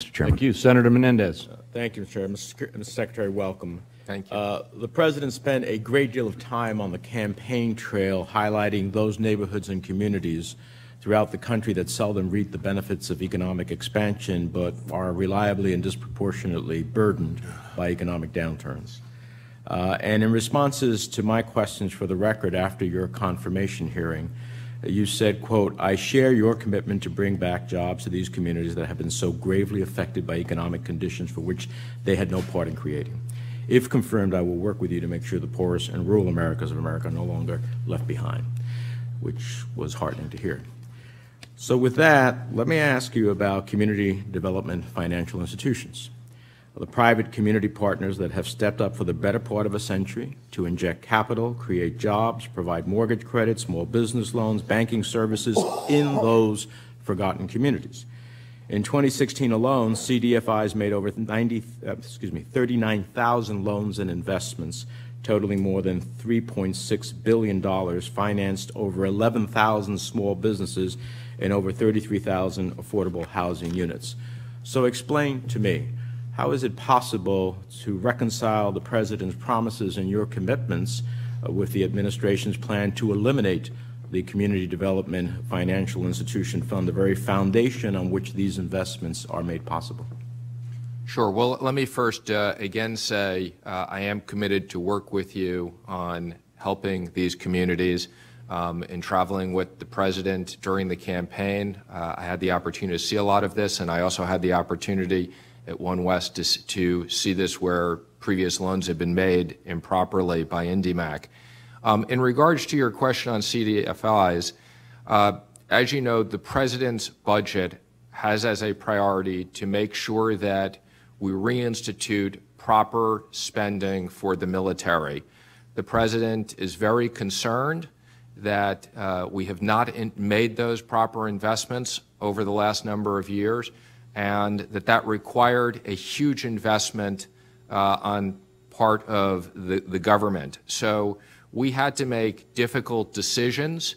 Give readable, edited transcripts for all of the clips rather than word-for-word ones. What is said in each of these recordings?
Mr. Chairman. Thank you. Senator Menendez. Thank you, Mr. Chairman. Mr. Secretary, welcome. Thank you. The President spent a great deal of time on the campaign trail highlighting those neighborhoods and communities throughout the country that seldom reap the benefits of economic expansion but are reliably and disproportionately burdened by economic downturns. And in responses to my questions for the record after your confirmation hearing, you said, quote, "I share your commitment to bring back jobs to these communities that have been so gravely affected by economic conditions for which they had no part in creating. If confirmed, I will work with you to make sure the poorest and rural Americas of America are no longer left behind," which was heartening to hear. So with that, let me ask you about community development financial institutions. The private community partners that have stepped up for the better part of a century to inject capital, create jobs, provide mortgage credit, small business loans, banking services in those forgotten communities. In 2016 alone, CDFIs made over 39,000 loans and investments, totaling more than $3.6 billion, financed over 11,000 small businesses and over 33,000 affordable housing units. So explain to me, how is it possible to reconcile the President's promises and your commitments with the administration's plan to eliminate the Community Development Financial Institution Fund, the very foundation on which these investments are made possible? Sure. Well, let me first again say I am committed to work with you on helping these communities. In traveling with the President during the campaign, I had the opportunity to see a lot of this, and I also had the opportunity at One West to see this where previous loans have been made improperly by IndyMac. In regards to your question on CDFIs, as you know, the President's budget has as a priority to make sure that we reinstitute proper spending for the military. The President is very concerned that we have not made those proper investments over the last number of years, and that required a huge investment on part of the government. So we had to make difficult decisions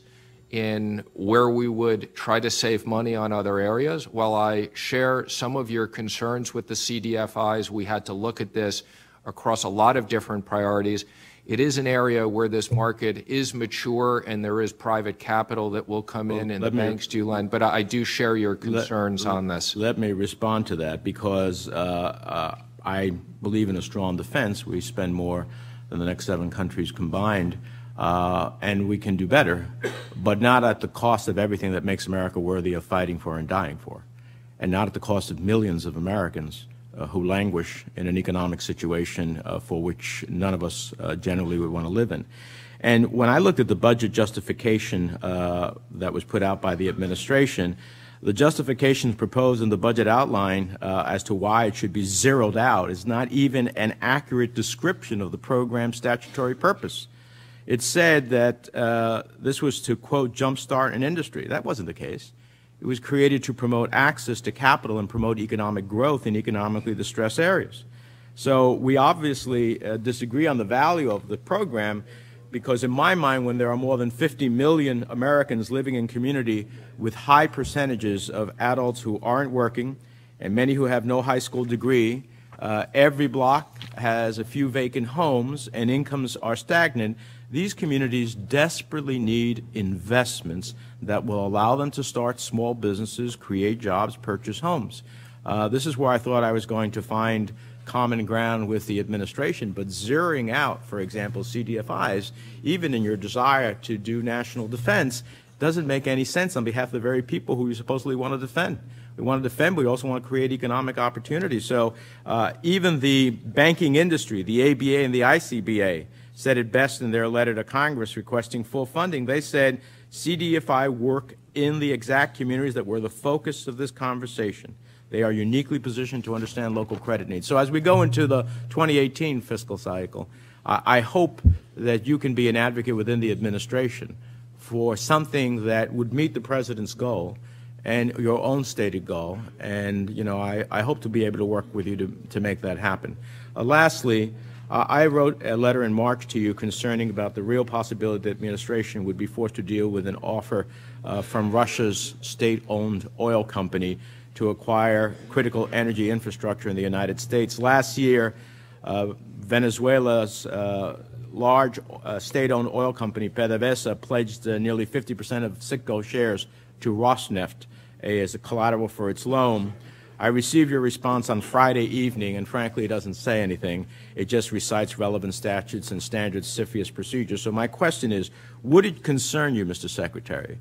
in where we would try to save money on other areas. While I share some of your concerns with the CDFIs, we had to look at this across a lot of different priorities. It is an area where this market is mature and there is private capital that will come in and the banks do lend. But I do share your concerns on this. Let me respond to that because I believe in a strong defense. We spend more than the next 7 countries combined, and we can do better, but not at the cost of everything that makes America worthy of fighting for and dying for, and not at the cost of millions of Americans who languish in an economic situation for which none of us generally would want to live in. And when I looked at the budget justification that was put out by the administration, the justifications proposed in the budget outline as to why it should be zeroed out is not even an accurate description of the program's statutory purpose. It said that this was to, quote, jumpstart an industry. That wasn't the case. It was created to promote access to capital and promote economic growth in economically distressed areas. So we obviously disagree on the value of the program because in my mind, when there are more than 50 million Americans living in community with high percentages of adults who aren't working and many who have no high school degree, every block has a few vacant homes and incomes are stagnant, these communities desperately need investments that will allow them to start small businesses, create jobs, purchase homes. This is where I thought I was going to find common ground with the administration, but zeroing out, for example, CDFIs, even in your desire to do national defense, doesn't make any sense on behalf of the very people who you supposedly want to defend. We want to defend, but we also want to create economic opportunities. So even the banking industry, the ABA and the ICBA, said it best in their letter to Congress requesting full funding. They said CDFI work in the exact communities that were the focus of this conversation. They are uniquely positioned to understand local credit needs. So as we go into the 2018 fiscal cycle, I hope that you can be an advocate within the administration for something that would meet the President's goal and your own stated goal. And, you know, I hope to be able to work with you to make that happen. Lastly, I wrote a letter in March to you concerning about the real possibility that the administration would be forced to deal with an offer from Russia's state-owned oil company to acquire critical energy infrastructure in the United States. Last year, Venezuela's large state-owned oil company, PDVSA, pledged nearly 50% of CITGO shares to Rosneft as a collateral for its loan. I received your response on Friday evening, and frankly, it doesn't say anything. It just recites relevant statutes and standard CFIUS procedures. So my question is, would it concern you, Mr. Secretary,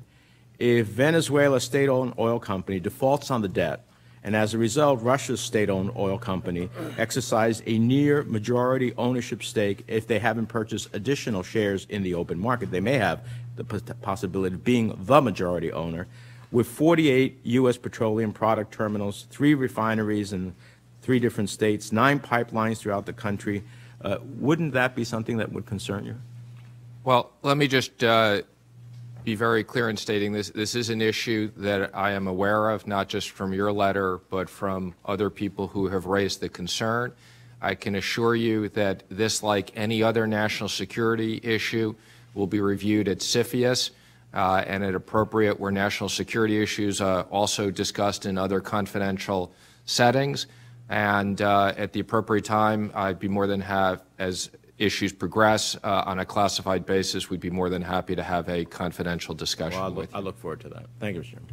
if Venezuela's state-owned oil company defaults on the debt, and as a result, Russia's state-owned oil company exercised a near majority ownership stake if they haven't purchased additional shares in the open market? They may have the possibility of being the majority owner. With 48 U.S. petroleum product terminals, 3 refineries in 3 different states, 9 pipelines throughout the country, wouldn't that be something that would concern you? Well, let me just be very clear in stating this. This is an issue that I am aware of, not just from your letter, but from other people who have raised the concern. I can assure you that this, like any other national security issue, will be reviewed at CFIUS. And at appropriate where national security issues also discussed in other confidential settings. And at the appropriate time, I'd be more than happy, as issues progress on a classified basis, we'd be more than happy to have a confidential discussion with you. I look forward to that. Thank you, Mr. Chairman.